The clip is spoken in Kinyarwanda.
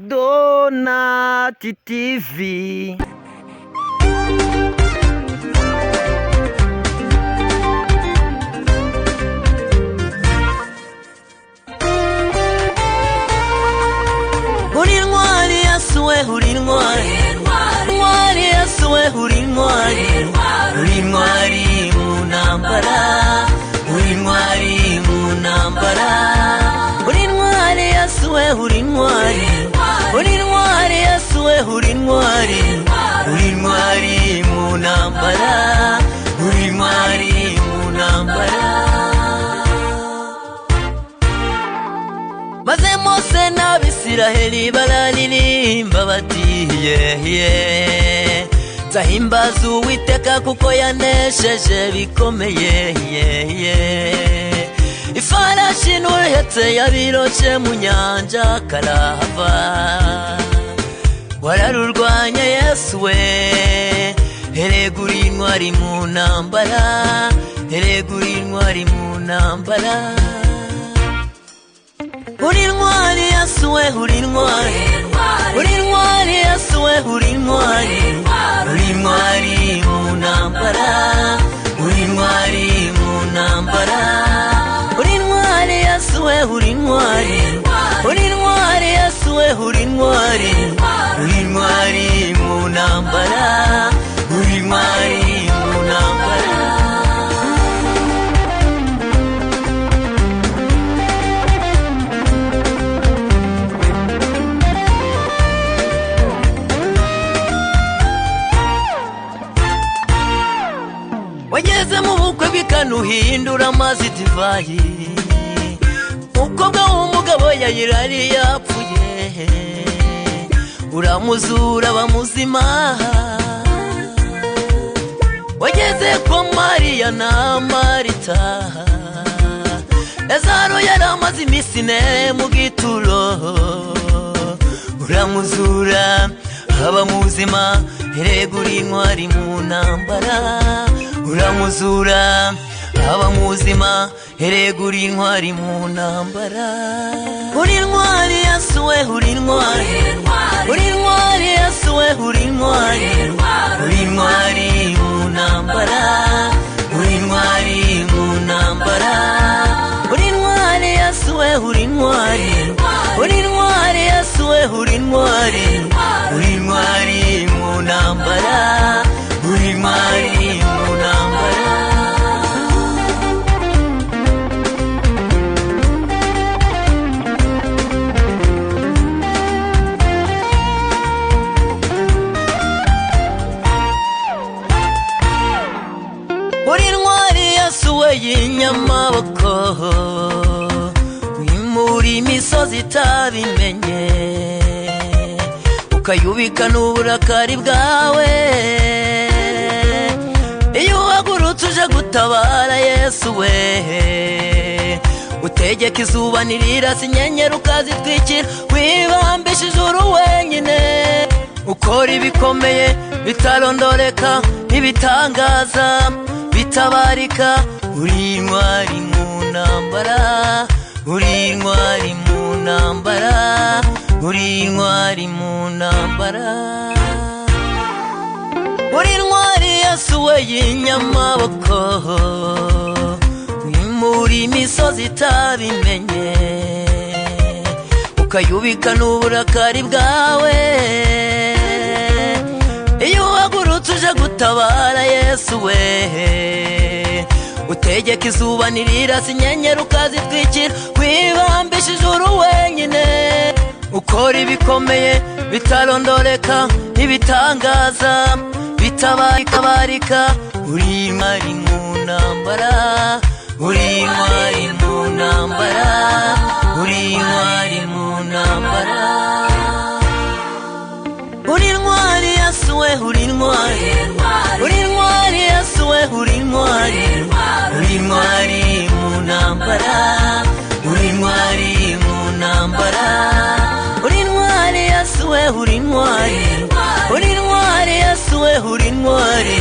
Donati TV. Urinwari yasuwe urinwari Urinwari yasuwe urinwari Urinwari munambara Urinwari munambara Urinwari yasuwe urinwari Urinwari yasuwe urinwari Urinwari munambara Urinwari munambara Maze Mose n'Abisiraheli bararirimba bati yeah. Nzahimbaza Uwiteka kuko yanesheje bikomeye yeah. Ifarashi n'uhetse yabiroshe mu nyanja karahava wararurwanya Yesu we erega uri intwari mu ntambara erega uri intwari mu ntambara Urinwari yasuwe urinwari Urinwari yasuwe urinwari Urinwari munambara Urinwari munambara Urinwari yasuwe urinwari Urinwari yasuwe urinwari Urinwari munambara Urinwari munambara Wageze mu bukwe bikanuhindura amazi divayi Umukobwa w'umugabo yayirari yapfuye Uramuzura bamuzima Wageze kwa Mariya na Marita Lazaro yaramaze iminsi ine mu gituro Uramuzura aba muzima erega uri intwari mu ntambara Uramuzura aba muzima erega uri intwari mu ntambara Uri intwari yasuwe uri intwari Uri intwari yasuwe uri intwari Uri intwari mu ntambara Uri intwari mu ntambara Uri intwari yasuwe uri intwari Uri intwari yasuwe uri intwari Uri intwari mu ntambara Uri intwari mu ntambara Uri intwari yasuwe y'inyamaboko Wimura imisozi itabimenye Ukayubika n'uburakari bwawe Iyo uhagurutse uje gutabara Yesu we Utegeka izuba ntirirasa inyenyeri ukazitwikira Wibambisha ijuru wenyine Ukora ibikomeye bitarondoreka ibitangaza bitabarika Uri intwari mu ntambara Uri intwari mu ntambara Uri intwari mu ntambara Uri intwari yasuwe y'inyamaboko Wimura imisozi itabimenye Ukayubika n'uburakari bwawe Iyo uhagurutse uje gutabara Yesu we Utegeka izuba ntirirasa inyenyeri ukazitwikira Wibambisha ijuru wenyine Ukora ibikomeye bitarondoreka ibitangaza bitabarika Uri intwari mu ntambara Uri intwari mu ntambara Uri intwari mu ntambara Uri intwari yasuwe uri intwari Uri intwari yasuwe uri intwari Uri intwari mu ntambara Uri intwari mu ntambara Uri intwari yasuwe uri intwari Uri intwari yasuwe uri intwari